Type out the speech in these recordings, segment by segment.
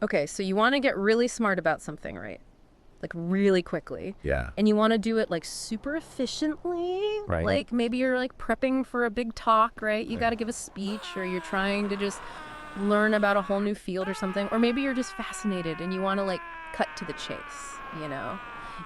Okay, so you want to get really smart about something, right? Like really quickly. Yeah. And you want to do it like super efficiently. Right. Like maybe you're like prepping for a big talk, right? You got to give a speech, or you're trying to just learn about a whole new field or something. Or maybe you're just fascinated and you want to like cut to the chase, you know?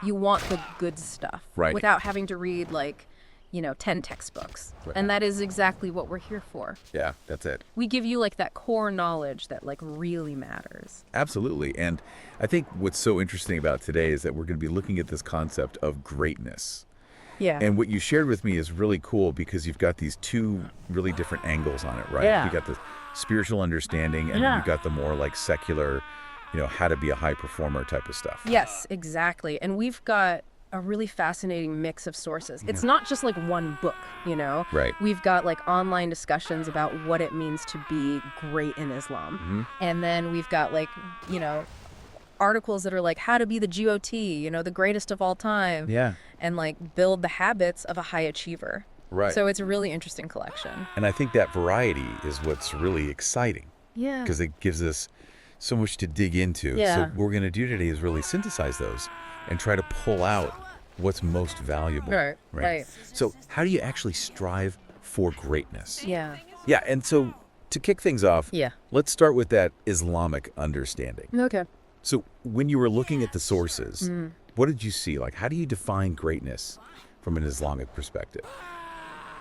You want the good stuff. Right. Without having to read like, 10 textbooks. Right. And that is exactly what we're here for. Yeah, that's it. We give you like that core knowledge that like really matters. Absolutely. And I think what's so interesting about today is that we're going to be looking at this concept of greatness. Yeah. And what you shared with me is really cool because you've got these two really different angles on it, right? Yeah. You got the spiritual understanding and you've got the more like secular, how to be a high performer type of stuff. Yes, exactly. And we've got a really fascinating mix of sources. It's not just like one book, Right. We've got like online discussions about what it means to be great in Islam. And then we've got like, articles that are like how to be the GOT, the greatest of all time. Yeah. And like build the habits of a high achiever. Right. So it's a really interesting collection. And I think that variety is what's really exciting. Yeah. Because it gives us so much to dig into. Yeah. So what we're going to do today is really synthesize those and try to pull out what's most valuable. Right. So how do you actually strive for greatness? Yeah. Yeah, and so to kick things off, Yeah. let's start with that Islamic understanding. Okay. So when you were looking at the sources, what did you see? Like, how do you define greatness from an Islamic perspective?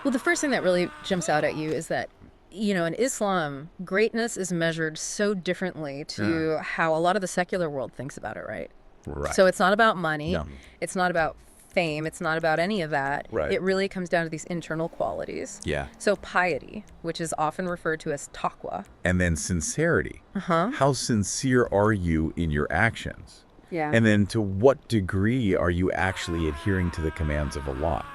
Well, the first thing that really jumps out at you is that, in Islam, greatness is measured so differently to how a lot of the secular world thinks about it, right? Right. So it's not about money. No. It's not about fame. It's not about any of that. Right. It really comes down to these internal qualities. Yeah. So piety, which is often referred to as taqwa. And then sincerity. Uh-huh. How sincere are you in your actions? Yeah. And then to what degree are you actually adhering to the commands of Allah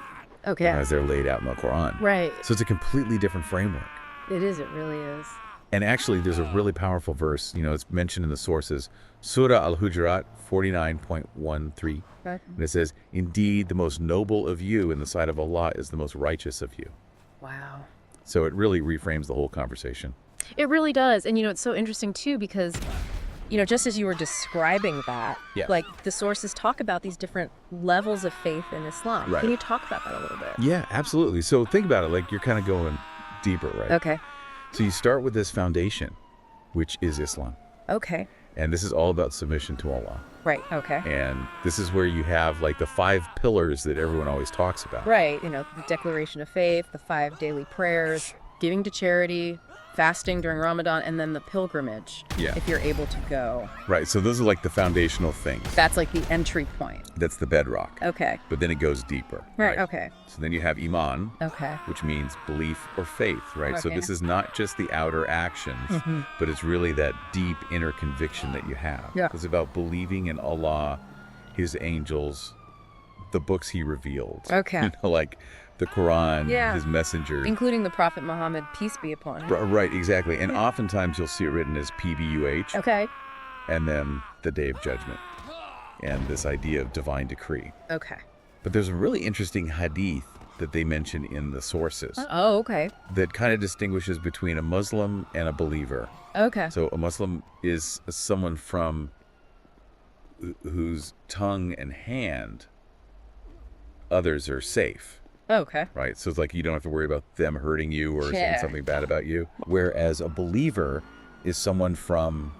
Okay. as they're laid out in the Quran? Right. So it's a completely different framework. It is. It really is. And actually, there's a really powerful verse, it's mentioned in the sources, Surah Al-Hujurat 49.13. Okay. And it says, indeed, the most noble of you in the sight of Allah is the most righteous of you. Wow. So it really reframes the whole conversation. It really does. And, it's so interesting, too, because, just as you were describing that, Yeah. like the sources talk about these different levels of faith in Islam. Right. Can you talk about that a little bit? Yeah, absolutely. So think about it, like you're kind of going deeper, right? Okay. So you start with this foundation, which is Islam. Okay. And this is all about submission to Allah. Right. Okay. And this is where you have like the 5 pillars that everyone always talks about. Right. The declaration of faith, the 5 daily prayers, giving to charity, fasting during Ramadan, and then the pilgrimage. Yeah. If you're able to go. Right. So those are like the foundational things. That's like the entry point. That's the bedrock. Okay. But then it goes deeper. Right. Okay. So then you have Iman, Okay. which means belief or faith, right? So Okay. this is not just the outer actions, but it's really that deep inner conviction that you have. Yeah. It's about believing in Allah, His angels, the books He revealed. Okay. Like the Quran, Yeah. His messenger. Including the Prophet Muhammad, peace be upon him. Right, exactly. And oftentimes you'll see it written as PBUH, Okay. and then the Day of Judgment, and this idea of divine decree. Okay. But there's a really interesting hadith that they mention in the sources Oh, okay. that kind of distinguishes between a Muslim and a believer. Okay. So a Muslim is someone from whose tongue and hand others are safe, Okay. right? So it's like you don't have to worry about them hurting you or saying Yeah. something bad about you. Whereas a believer is someone from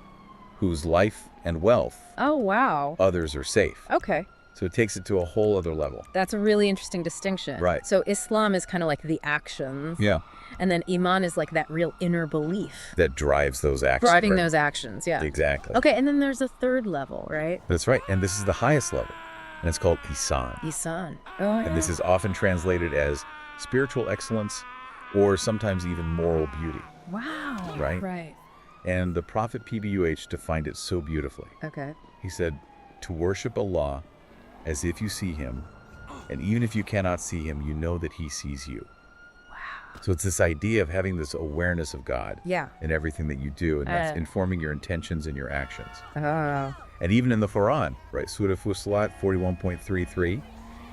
whose life and wealth Oh, wow. others are safe. Okay. So it takes it to a whole other level. That's a really interesting distinction. Right. So Islam is kind of like the actions. Yeah. And then Iman is like that real inner belief. That drives those actions. Driving right? those actions, yeah. Exactly. Okay, and then there's a third level, right? That's right. And this is the highest level. And it's called Ihsan. Isan. Oh, yeah. And this is often translated as spiritual excellence or sometimes even moral beauty. Wow. Right? Right. And the Prophet PBUH defined it so beautifully. Okay. He said, to worship Allah as if you see Him, and even if you cannot see Him, you know that He sees you. Wow. So it's this idea of having this awareness of God Yeah. in everything that you do, and that's Uh. informing your intentions and your actions. Oh. And even in the Quran, right, Surah Fussilat 41.33,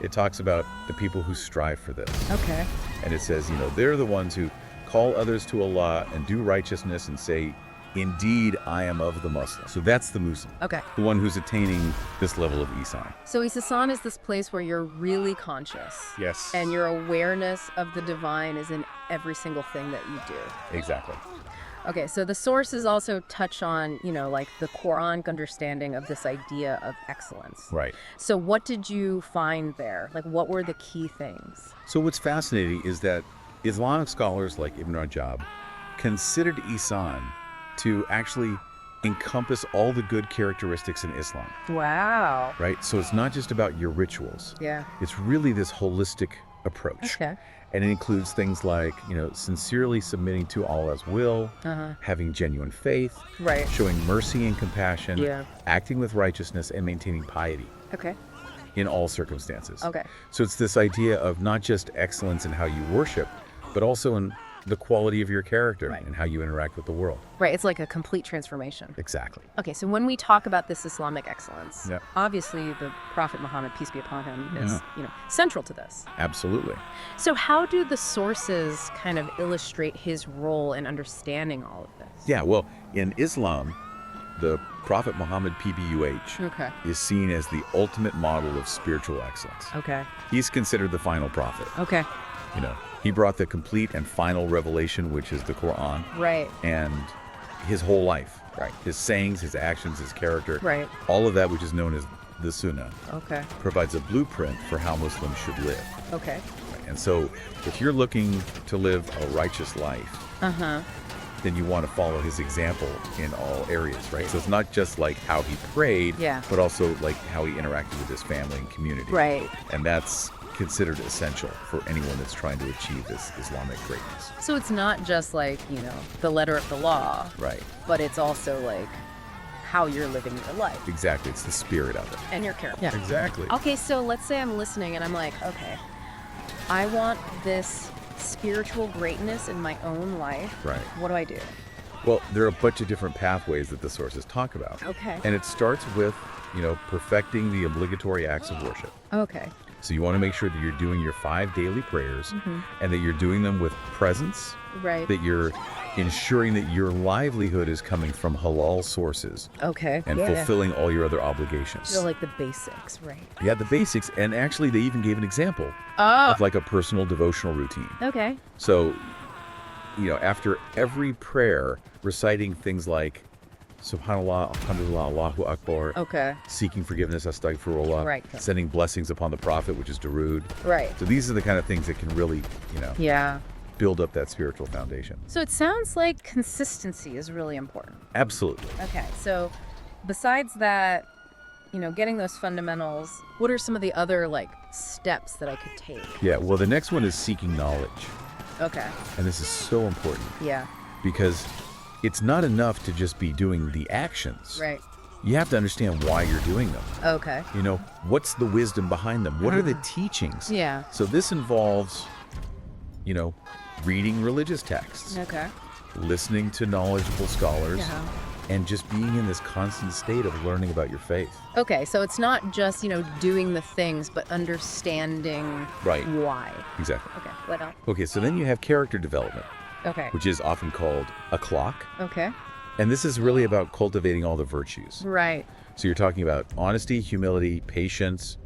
it talks about the people who strive for this. Okay. And it says, they're the ones who call others to Allah and do righteousness and say, Indeed, I am of the Muslim. So that's the Muslim, Okay. the one who's attaining this level of ihsan. So Isasan is this place where you're really conscious. Yes. And your awareness of the divine is in every single thing that you do. Exactly. Okay, so the sources also touch on, like the Quranic understanding of this idea of excellence. Right. So what did you find there? Like, what were the key things? So what's fascinating is that Islamic scholars like Ibn Rajab considered ihsan to actually encompass all the good characteristics in Islam, Wow. right? So it's not just about your rituals. Yeah. It's really this holistic approach. Okay. And it includes things like, sincerely submitting to Allah's will, having genuine faith, Right. showing mercy and compassion, Yeah. acting with righteousness, and maintaining piety Okay. in all circumstances. Okay. So it's this idea of not just excellence in how you worship, but also in the quality of your character Right. and how you interact with the world. Right. It's like a complete transformation. Exactly. Okay, so when we talk about this Islamic excellence, Yep. obviously the Prophet Muhammad, peace be upon him, is central to this. Absolutely. So how do the sources kind of illustrate his role in understanding all of this? Yeah, well, in Islam, the Prophet Muhammad, PBUH, Okay. is seen as the ultimate model of spiritual excellence. Okay. He's considered the final prophet. Okay. He brought the complete and final revelation, which is the Quran, Right. and his whole life, right? His sayings, his actions, his character, Right. all of that, which is known as the Sunnah, Okay. provides a blueprint for how Muslims should live. Okay. And so, if you're looking to live a righteous life, Uh-huh. then you want to follow his example in all areas, right? So it's not just like how he prayed, Yeah. but also like how he interacted with his family and community. Right. And that's considered essential for anyone that's trying to achieve this Islamic greatness. So it's not just like, the letter of the law, Right. but it's also like how you're living your life Exactly. It's the spirit of it. and your character. Yeah. Exactly. Okay, so let's say I'm listening and I'm like, okay, I want this spiritual greatness in my own life. Right. What do I do? Well, there are a bunch of different pathways that the sources talk about. Okay. And it starts with, perfecting the obligatory acts of worship. Okay. So you want to make sure that you're doing your 5 daily prayers and that you're doing them with presence, Right. that you're ensuring that your livelihood is coming from halal sources Okay. and fulfilling all your other obligations. So like the basics, right? Yeah, the basics. And actually, they even gave an example Oh. of like a personal devotional routine. Okay. So, after every prayer, reciting things like Subhanallah, Alhamdulillah, Allahu Akbar, Okay. seeking forgiveness, Astaghfirullah, Right. sending blessings upon the Prophet, which is Darood. Right. So these are the kind of things that can really, Yeah. build up that spiritual foundation. So it sounds like consistency is really important. Absolutely. Okay. So besides that, getting those fundamentals, what are some of the other steps that I could take? Yeah, well, the next one is seeking knowledge. Okay. And this is so important Yeah. because it's not enough to just be doing the actions. Right. You have to understand why you're doing them. Okay. What's the wisdom behind them? What are the teachings? Yeah. So this involves, reading religious texts, Okay. listening to knowledgeable scholars, Yeah. and just being in this constant state of learning about your faith. Okay, so it's not just, doing the things, but understanding Right. why. Exactly. Okay, what else? Okay, so then you have character development, Okay. which is often called a clock. Okay. And this is really about cultivating all the virtues. Right. So you're talking about honesty, humility, patience,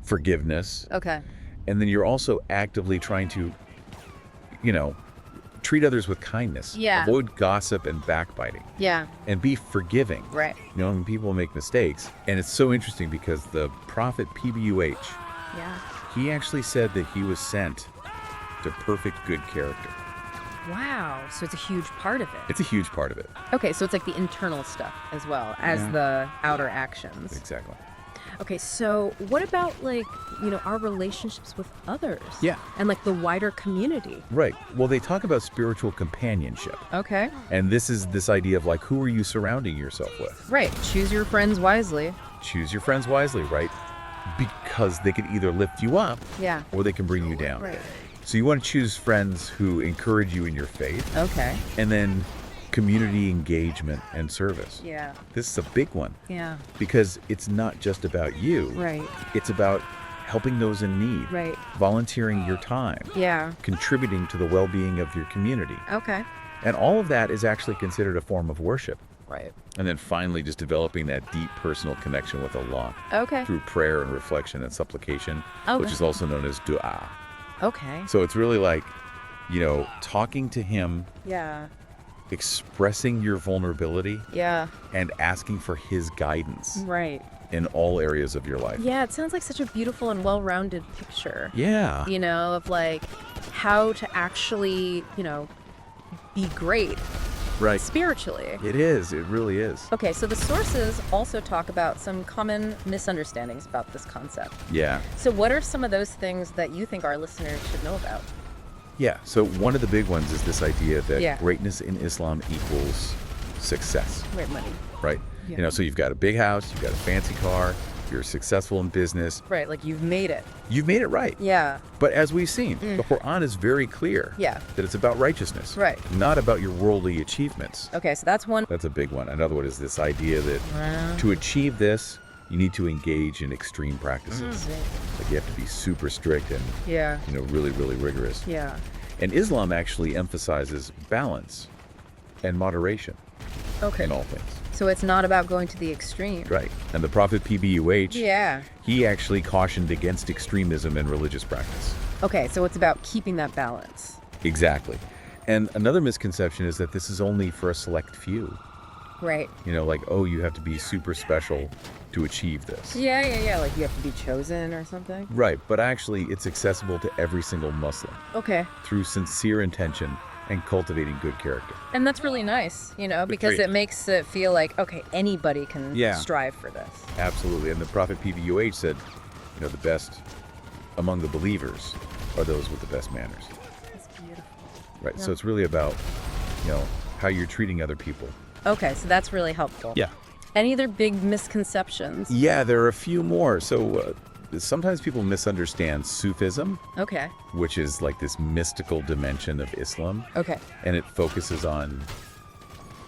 forgiveness. Okay. And then you're also actively trying to, treat others with kindness. Yeah. Avoid gossip and backbiting. Yeah. And be forgiving. Right. When people make mistakes. And it's so interesting because the Prophet PBUH, Yeah. he actually said that he was sent to perfect good character. Wow. So it's a huge part of it. It's a huge part of it. Okay, so it's like the internal stuff as well as Yeah. the outer actions. Exactly. Okay, so what about our relationships with others? Yeah. And the wider community. Right. Well, they talk about spiritual companionship. Okay. And this is this idea of who are you surrounding yourself with? Right. Choose your friends wisely. Choose your friends wisely, right? Because they can either lift you up Yeah. or they can bring you down. Right. So you want to choose friends who encourage you in your faith, Okay. and then community engagement and service. Yeah. This is a big one Yeah. because it's not just about you. Right. It's about helping those in need, Right. volunteering your time, Yeah. contributing to the well-being of your community. Okay. And all of that is actually considered a form of worship. Right. And then finally, just developing that deep personal connection with Allah Okay. through prayer and reflection and supplication, Okay. which is also known as dua. Okay. So it's really like, talking to him, Yeah. expressing your vulnerability, Yeah. and asking for his guidance Right. in all areas of your life. Yeah, it sounds like such a beautiful and well-rounded picture. Yeah. Of like how to actually, be great Right. spiritually. It is. It really is. Okay, so the sources also talk about some common misunderstandings about this concept. Yeah. So what are some of those things that you think our listeners should know about? Yeah. So one of the big ones is this idea that Yeah. greatness in Islam equals success, Right, money. right? Yeah. So you've got a big house, you've got a fancy car, you're successful in business, Right, like you've made it. you've made it right. Yeah. But as we've seen, the Quran is very clear Yeah. that it's about righteousness, Right. not about your worldly achievements. Okay, so that's one. That's a big one. Another one is this idea that to achieve this, you need to engage in extreme practices. Like you have to be super strict and Yeah. really, really rigorous. Yeah. And Islam actually emphasizes balance and moderation Okay. in all things. So it's not about going to the extreme. Right. And the Prophet PBUH, Yeah. he actually cautioned against extremism in religious practice. Okay, so it's about keeping that balance. Exactly. And another misconception is that this is only for a select few. Right. You have to be super special to achieve this. Yeah. Like you have to be chosen or something. Right. But actually, it's accessible to every single Muslim Okay. through sincere intention and cultivating good character. And that's really nice, because Great. it makes it feel like, okay, anybody can Yeah. strive for this. Absolutely. And the Prophet PBUH said, the best among the believers are those with the best manners. That's beautiful. Right. Yeah. So it's really about, how you're treating other people. Okay, so that's really helpful. Yeah. Any other big misconceptions? Yeah, there are a few more. So sometimes people misunderstand Sufism, Okay. which is like this mystical dimension of Islam, Okay. and it focuses on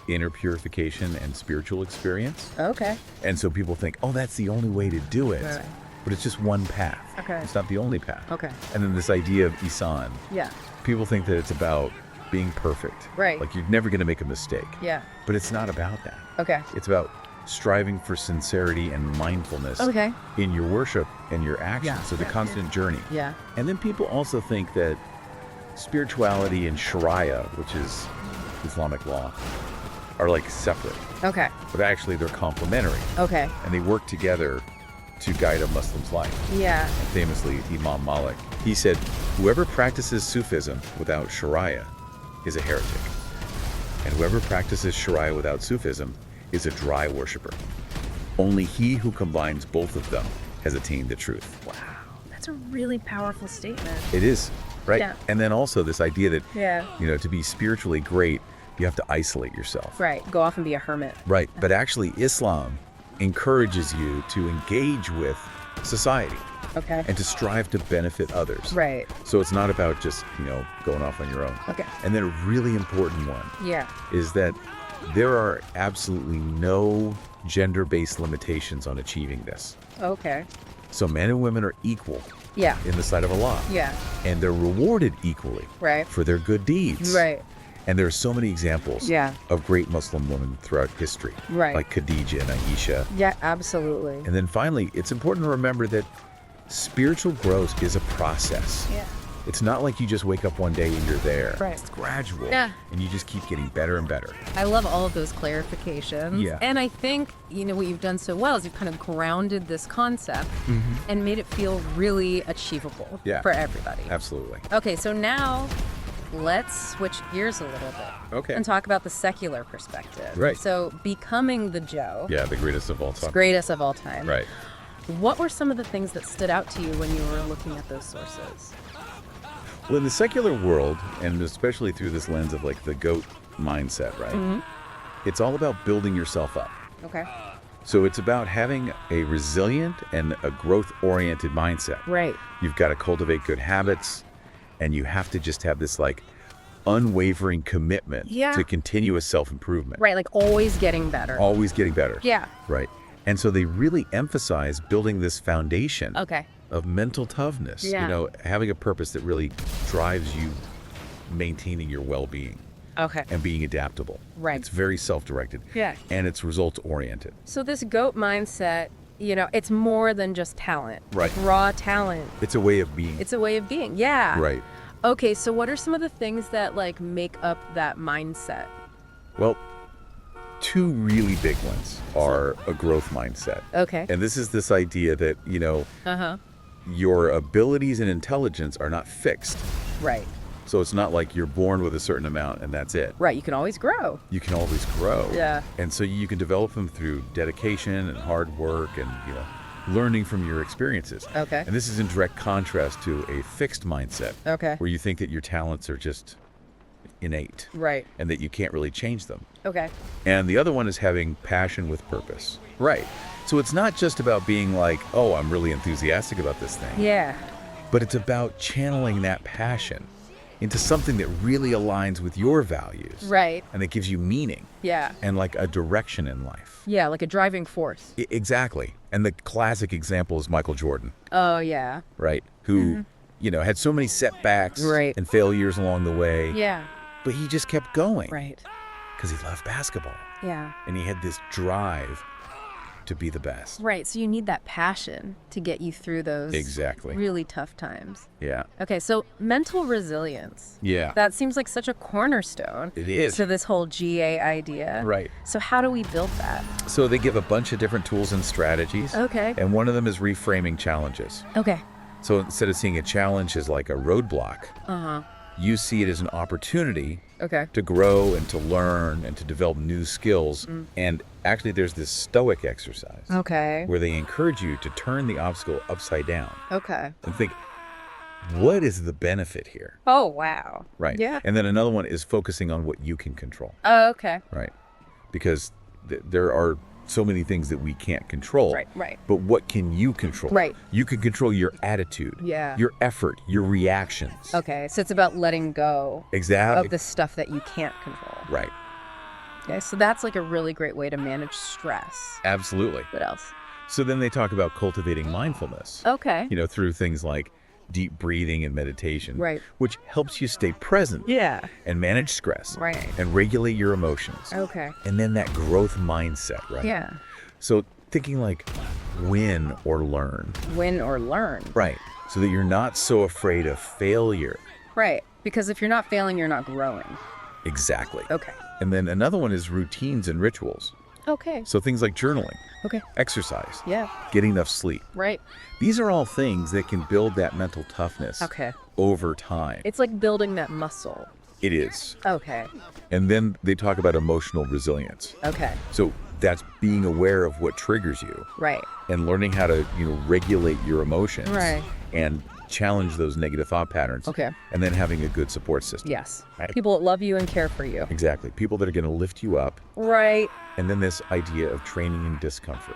inner purification and spiritual experience. Okay. And so people think, oh, that's the only way to do it. Right. But it's just one path. Okay. It's not the only path. Okay. And then this idea of Ihsan, Yeah. people think that it's about being perfect. Right. Like you're never going to make a mistake. Yeah. But it's not about that. Okay. It's about striving for sincerity and mindfulness Okay. in your worship and your actions. Yeah. So the constant journey. Yeah. And then people also think that spirituality and Sharia, which is Islamic law, are like separate. Okay. But actually they're complementary Okay. and they work together to guide a Muslim's life. Yeah. Famously, Imam Malik, he said, whoever practices Sufism without Sharia is a heretic. And whoever practices Sharia without Sufism is a dry worshiper. Only he who combines both of them has attained the truth. Wow. That's a really powerful statement. It is, right? Yeah. And then also this idea that, Yeah. to be spiritually great, you have to isolate yourself. Right. Go off and be a hermit. Right. But actually, Islam encourages you to engage with society Okay. and to strive to benefit others. Right. So it's not about just, going off on your own. Okay. And then a really important one Yeah. is that there are absolutely no gender-based limitations on achieving this. Okay. So men and women are equal Yeah. in the sight of Allah. Yeah. And they're rewarded equally Right. for their good deeds. Right. And there are so many examples Yeah. of great Muslim women throughout history. Right. Like Khadija and Aisha. Yeah, absolutely. And then finally, it's important to remember that spiritual growth is a process. Yeah. It's not like you just wake up one day and you're there. Right. It's gradual. Yeah. And you just keep getting better and better. I love all of those clarifications. Yeah. And I think, what you've done so well is you've kind of grounded this concept and made it feel really achievable Yeah. for everybody. Absolutely. Okay, so now let's switch gears a little bit. Okay. And talk about the secular perspective. Right. So becoming the Joe, Yeah, the greatest of all time. greatest of all time. Right. What were some of the things that stood out to you when you were looking at those sources? Well, in the secular world, and especially through this lens of like the GOAT mindset, right? It's all about building yourself up. Okay. So it's about having a resilient and a growth-oriented mindset. Right. You've got to cultivate good habits, and you have to just have this like unwavering commitment Yeah. to continuous self-improvement. Right, like always getting better. Always getting better. Yeah. Right. And so they really emphasize building this foundation Okay. of mental toughness, Yeah. having a purpose that really drives you maintaining your well-being. Okay. and being adaptable. Right. It's very self-directed. Yeah. And it's results-oriented. So this GOAT mindset, it's more than just talent. Right. Like raw talent. It's a way of being. It's a way of being. Yeah. Right. Okay, so what are some of the things that like make up that mindset? Well, two really big ones are a growth mindset. Okay. And this is this idea that, Uh-huh. your abilities and intelligence are not fixed. Right. So it's not like you're born with a certain amount and that's it. Right. You can always grow. You can always grow. Yeah. And so you can develop them through dedication and hard work and, learning from your experiences. Okay. And this is in direct contrast to a fixed mindset. Okay. Where you think that your talents are just innate. Right. And that you can't really change them. Okay. And the other one is having passion with purpose. Right. So it's not just about being like, oh, I'm really enthusiastic about this thing. Yeah. But it's about channeling that passion into something that really aligns with your values. Right. And that gives you meaning. Yeah. And like a direction in life. Yeah, like a driving force. Exactly. And the classic example is Michael Jordan. Oh, yeah. Right. Who, had so many setbacks Right. and failures along the way. Yeah. But he just kept going. Right. Because he loved basketball. Yeah. And he had this drive to be the best. Right. So you need that passion to get you through those Exactly. really tough times. Yeah. Okay, so mental resilience. Yeah. That seems like such a cornerstone It is. to this whole GA idea. Right. So how do we build that? So they give a bunch of different tools and strategies. Okay. And one of them is reframing challenges. Okay. So instead of seeing a challenge as like a roadblock, Uh-huh. you see it as an opportunity Okay. to grow and to learn and to develop new skills. And actually there's this stoic exercise Okay. where they encourage you to turn the obstacle upside down Okay. and think, what is the benefit here? Oh, wow. Right. Yeah. And then another one is focusing on what you can control. Oh, okay. Right. Because there are so many things that we can't control. Right, right. But what can you control? Right. You can control your attitude. Yeah. Your effort, your reactions. Okay, so it's about letting go Exactly. of the stuff that you can't control. Right. Okay, so that's like a really great way to manage stress. Absolutely. What else? So then they talk about cultivating mindfulness. Okay. Through things like deep breathing and meditation. Right. Which helps you stay present. Yeah. And manage stress. Right. And regulate your emotions. Okay. And then that growth mindset, right? Yeah. So thinking like win or learn. Win or learn. Right. So that you're not so afraid of failure. Right. Because if you're not failing, you're not growing. Exactly. Okay. And then another one is routines and rituals. Okay. So things like journaling, Okay. exercise, Yeah. getting enough sleep. Right. These are all things that can build that mental toughness Okay. over time. It's like building that muscle. It is. Okay. And then they talk about emotional resilience. Okay. So that's being aware of what triggers you Right. and learning how to, regulate your emotions. Right. And challenge those negative thought patterns. Okay. And then having a good support system. Yes. Right. People that love you and care for you. Exactly. People that are going to lift you up. Right. And then this idea of training in discomfort.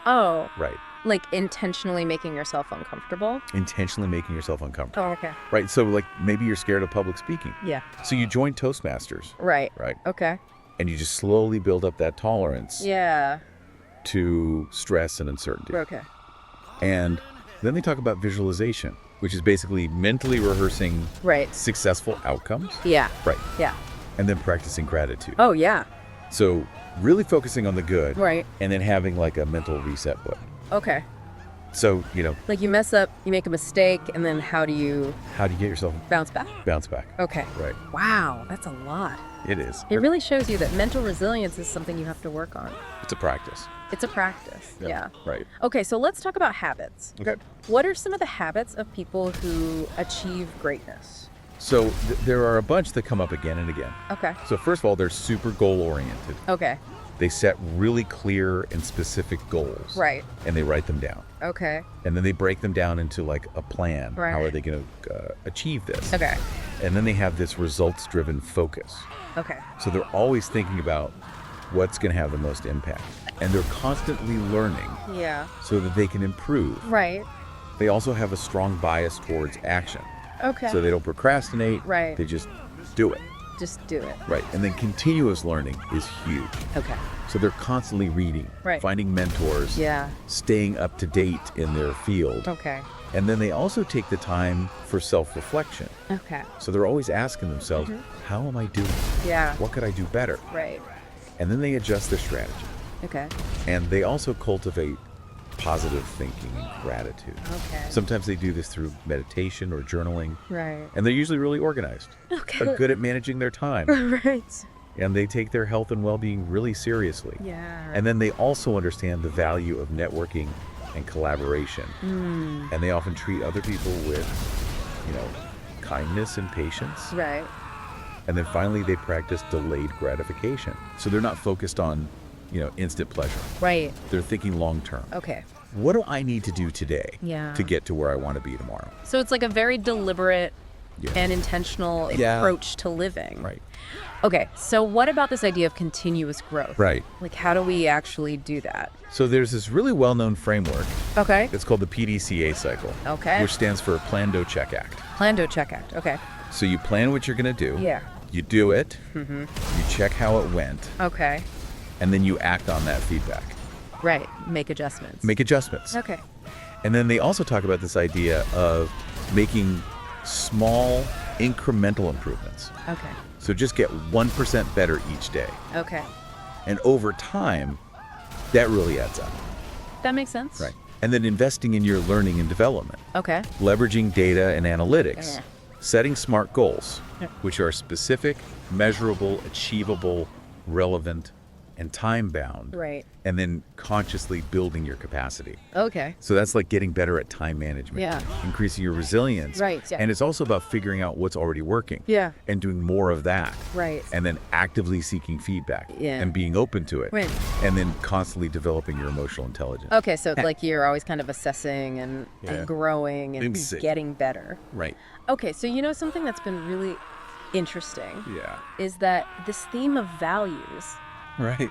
Oh. Right. Like intentionally making yourself uncomfortable. Intentionally making yourself uncomfortable. Oh, okay. Right. So like maybe you're scared of public speaking. Yeah. So you join Toastmasters. Right. Right. Okay. And you just slowly build up that tolerance Yeah. to stress and uncertainty. Okay. And then they talk about visualization, which is basically mentally rehearsing Right. successful outcomes. Yeah. Right. Yeah. And then practicing gratitude. Oh, yeah. So really focusing on the good. Right. And then having like a mental reset button. Okay. So, Like you mess up, you make a mistake, and then how do you how do you get yourself bounce back? bounce back? Okay. Right. Wow, that's a lot. It is. It really shows you that mental resilience is something you have to work on. It's a practice. It's a practice. Yeah. Right. Okay, so let's talk about habits. Okay. What are some of the habits of people who achieve greatness? So there are a bunch that come up again and again. Okay. So first of all, they're super goal oriented. Okay. They set really clear and specific goals. Right. And they write them down. Okay. And then they break them down into like a plan. Right. How are they going to achieve this? Okay. And then they have this results driven focus. Okay. So they're always thinking about what's going to have the most impact. And they're constantly learning Yeah. so that they can improve. Right. They also have a strong bias towards action. Okay. So they don't procrastinate. Right. They just do it. Just do it. Right. And then continuous learning is huge. Okay. So they're constantly reading, Right. finding mentors, Yeah. staying up to date in their field. Okay. And then they also take the time for self-reflection. Okay. So they're always asking themselves, how am I doing? Yeah. What could I do better? Right. And then they adjust their strategy. Okay. And they also cultivate positive thinking and gratitude. Okay. Sometimes they do this through meditation or journaling. Right. And they're usually really organized. Okay. They're good at managing their time. Right. And they take their health and well-being really seriously. Yeah. And then they also understand the value of networking and collaboration. And they often treat other people with, kindness and patience. Right. And then finally, they practice delayed gratification. So they're not focused on, instant pleasure. Right. They're thinking long term. Okay. What do I need to do today Yeah. to get to where I want to be tomorrow? So it's like a very deliberate Yeah. and intentional Yeah. approach to living. Right. Okay. So what about this idea of continuous growth? Right. Like, how do we actually do that? So there's this really well-known framework. Okay. It's called the PDCA cycle. Okay. Which stands for Plan, Do, Check, Act. Plan, Do, Check, Act. Okay. So you plan what you're going to do. Yeah. You do it. You check how it went. Okay. And then you act on that feedback. Right. Make adjustments. Make adjustments. Okay. And then they also talk about this idea of making small incremental improvements. Okay. So just get 1% better each day. Okay. And over time, that really adds up. That makes sense. Right. And then investing in your learning and development, Okay. leveraging data and analytics, Yeah. setting SMART goals, Yeah. which are specific, measurable, achievable, relevant, and time-bound. Right. And then consciously building your capacity. Okay. So that's like getting better at time management, Yeah. increasing your resilience. Right, yeah. And it's also about figuring out what's already working. Yeah. And doing more of that. Right. And then actively seeking feedback. Yeah. And being open to it. Right. And then constantly developing your emotional intelligence. Okay, so it's like you're always kind of assessing and Yeah. growing and Insane. getting better. Right. Okay, so something that's been really interesting Yeah. is that this theme of values, Right.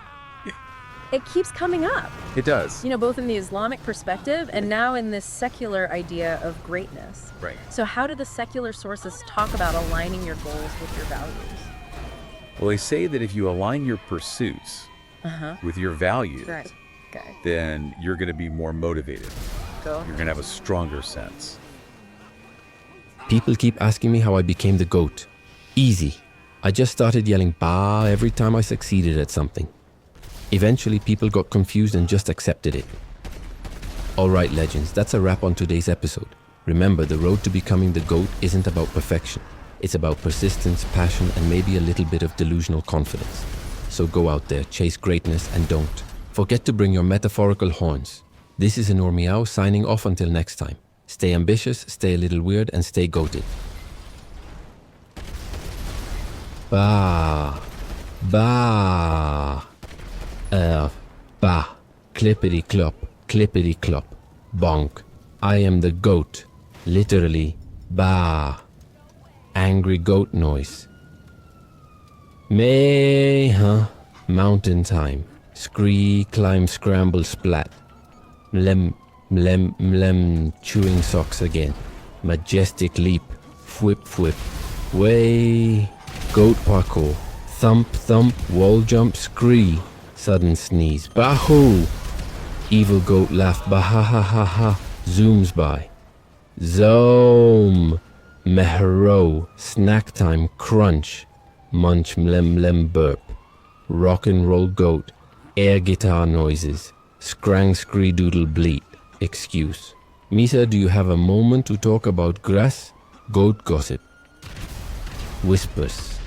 it keeps coming up, It does. both in the Islamic perspective and now in this secular idea of greatness. Right. So how do the secular sources talk about aligning your goals with your values? Well, they say that if you align your pursuits with your values, Right. Okay. then you're going to be more motivated. Go. You're going to have a stronger sense. People keep asking me how I became the GOAT. Easy. I just started yelling "Bah" every time I succeeded at something. Eventually, people got confused and just accepted it. Alright, legends, that's a wrap on today's episode. Remember, the road to becoming the GOAT isn't about perfection. It's about persistence, passion, and maybe a little bit of delusional confidence. So go out there, chase greatness, and don't forget to bring your metaphorical horns. This is Anur Meow signing off until next time. Stay ambitious, stay a little weird, and stay goated. Bah. Bah. Bah. Clippity clop, clippity clop. Bonk. I am the goat. Literally. Bah. Angry goat noise. May, huh? Mountain time. Scree, climb, scramble, splat. Mlem, mlem, mlem, chewing socks again. Majestic leap. Whip, whip. Way. Goat parkour. Thump, thump, wall jump, scree. Sudden sneeze. Bahoo! Evil goat laugh. Bahahaha. Zooms by. Zoom. Mehro. Snack time. Crunch. Munch, mlem, mlem, burp. Rock and roll goat. Air guitar noises. Scrang, scree, doodle, bleat. Excuse. Misa, do you have a moment to talk about grass? Goat gossip. Whispers.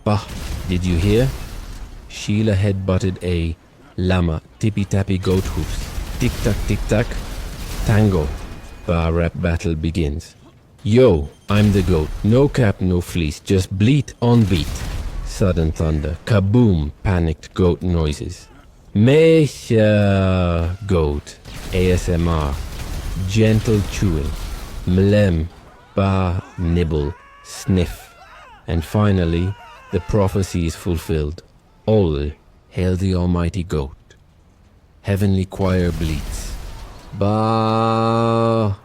Bah, did you hear? Sheila head-butted a llama, tippy-tappy goat hoofs. Tick-tack, tick-tack. Tango. Bar rap battle begins. Yo, I'm the goat. No cap, no fleece. Just bleat on beat. Sudden thunder. Kaboom. Panicked goat noises. Mesha goat. ASMR. Gentle chewing. Mlem. Ba. Nibble. Sniff. And finally, the prophecy is fulfilled. All hail the almighty goat. Heavenly choir bleats. Ba.